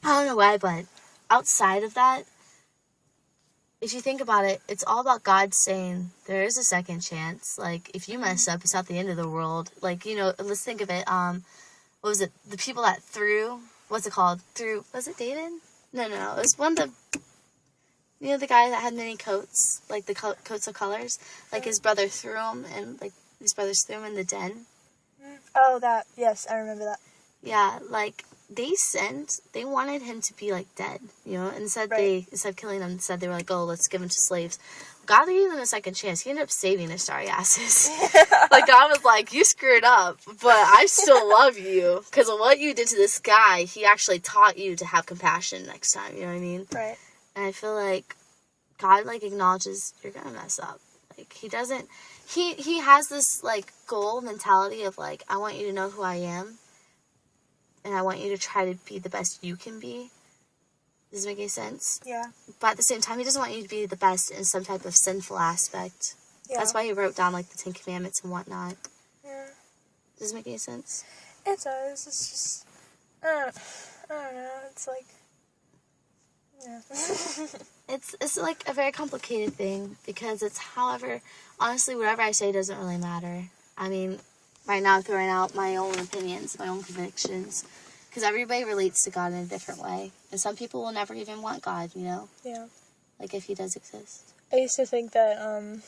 I don't know why, but outside of that, if you think about it, it's all about God saying there is a second chance. Like, if you mess up, it's not the end of the world. Like, let's think of it. What was it? The people that what's it called? Was it David? No. It was one of the guy that had many coats, like the coats of colors. Like, his brother threw him, and, like, his brothers threw him in the den. Oh, that. Yes, I remember that. Yeah, like, they wanted him to be, like, dead, instead of killing him, they were like, oh, let's give him to slaves. God gave them a second chance. He ended up saving their sorry asses. Like, God was like, you screwed up, but I still love you, because of what you did to this guy. He actually taught you to have compassion next time, you know what I mean? Right. And I feel like God, like, acknowledges you're gonna mess up. Like, he doesn't, he has this, like, goal mentality of, like, I want you to know who I am. And I want you to try to be the best you can be. Does it make any sense? Yeah. But at the same time, he doesn't want you to be the best in some type of sinful aspect. Yeah. That's why he wrote down, like, the 10 Commandments and whatnot. Yeah. Does it make any sense? It does. It's just, I don't know. It's like, yeah. It's like a very complicated thing, because honestly, whatever I say doesn't really matter. I mean, right now I'm throwing out my own opinions, my own convictions, because everybody relates to God in a different way. And some people will never even want God, Yeah. Like, if he does exist. I used to think that,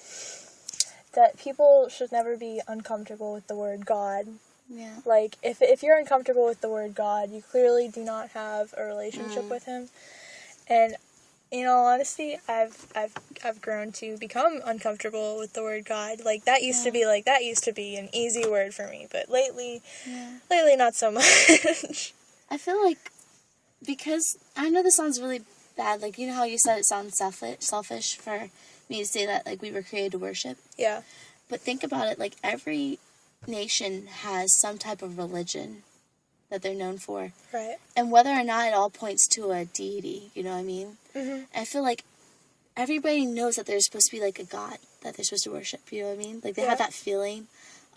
that people should never be uncomfortable with the word God. Yeah. Like, if you're uncomfortable with the word God, you clearly do not have a relationship with him. And in all honesty, I've grown to become uncomfortable with the word God. Like, that used to be an easy word for me, but lately not so much. I feel like, because I know this sounds really bad, like, you know how you said it sounds selfish for me to say that, like, we were created to worship? Yeah. But think about it, like, every nation has some type of religion that they're known for. Right. And whether or not it all points to a deity, you know what I mean? Mm-hmm. I feel like everybody knows that there's supposed to be, like, a God that they're supposed to worship, you know what I mean? Like, they have that feeling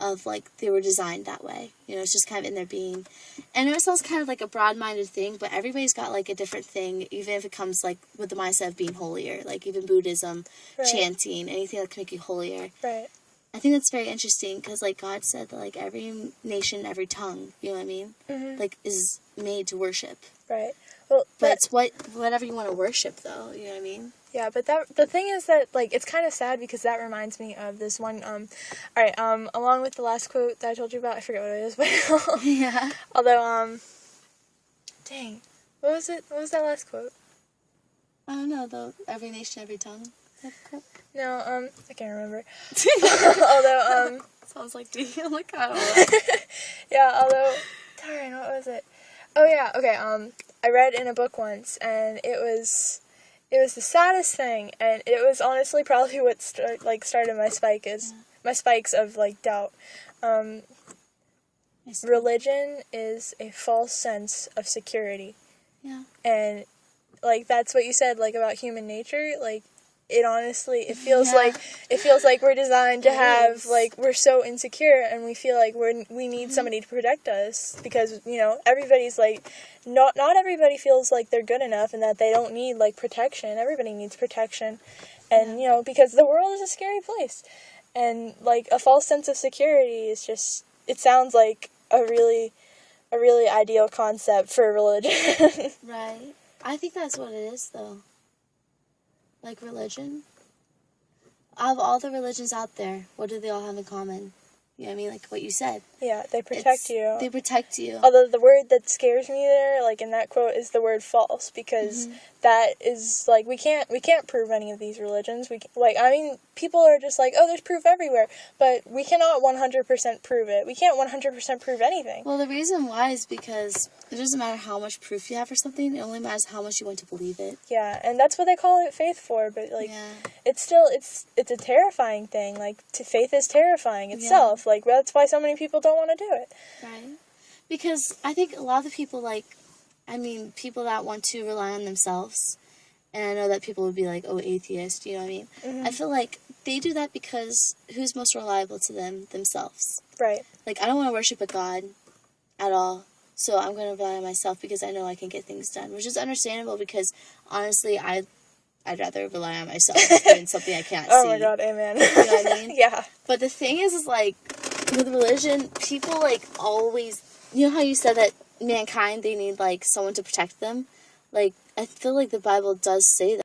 of, like, they were designed that way. It's just kind of in their being. And I know it sounds kind of like a broad-minded thing, but everybody's got, like, a different thing, even if it comes, like, with the mindset of being holier. Like, even Buddhism, chanting, anything that can make you holier. Right. I think that's very interesting, because, like, God said that, like, every nation, every tongue, you know what I mean? Mm-hmm. Like, is made to worship. Right. Well, but it's whatever you want to worship, though, you know what I mean? Yeah, but the thing is that, like, it's kind of sad, because that reminds me of this one, alright, along with the last quote that I told you about, I forget what it is, but, yeah. Although, dang, what was it? What was that last quote? I don't know, though. Every nation, every tongue. No, I can't remember. Although, sounds like D. I'm like, I don't know. Yeah, although, darn, what was it? Oh, yeah, okay, I read in a book once, and it was the saddest thing, and it was honestly probably what started my spikes of, like, doubt. Religion is a false sense of security. Yeah. And, like, that's what you said, like, about human nature, like, it honestly, it feels like we're designed to have, like, we're so insecure, and we feel like we need somebody to protect us, because, everybody's, like, not everybody feels like they're good enough, and that they don't need, like, protection. Everybody needs protection, and, because the world is a scary place, and, like, a false sense of security is just, it sounds like a really ideal concept for religion. Right. I think that's what it is, though. Like, religion. Of all the religions out there, what do they all have in common? You know what I mean? Like what you said. Yeah, they protect you. They protect you. Although the word that scares me there, like in that quote, is the word false, because that is, like, we can't prove any of these religions. People are just like, oh, there's proof everywhere, but we cannot 100% prove it. We can't 100% prove anything. Well, the reason why is because it doesn't matter how much proof you have for something, it only matters how much you want to believe it. Yeah, and that's what they call it faith for, but, like, it's still, it's a terrifying thing. Like, faith is terrifying itself. Like, that's why so many people don't want to do it. Right. Because I think a lot of the people, people that want to rely on themselves, and I know that people would be like, oh, atheist, you know what I mean? Mm-hmm. I feel like they do that because who's most reliable to them? Themselves. Right. Like, I don't want to worship a god at all. So I'm going to rely on myself because I know I can get things done, which is understandable because, honestly, I'd rather rely on myself than something I can't see. Oh my god, amen. You know what I mean? Yeah. But the thing is like, with religion, people, like, always... You know how you said that mankind, they need, like, someone to protect them? Like, I feel like the Bible does say that.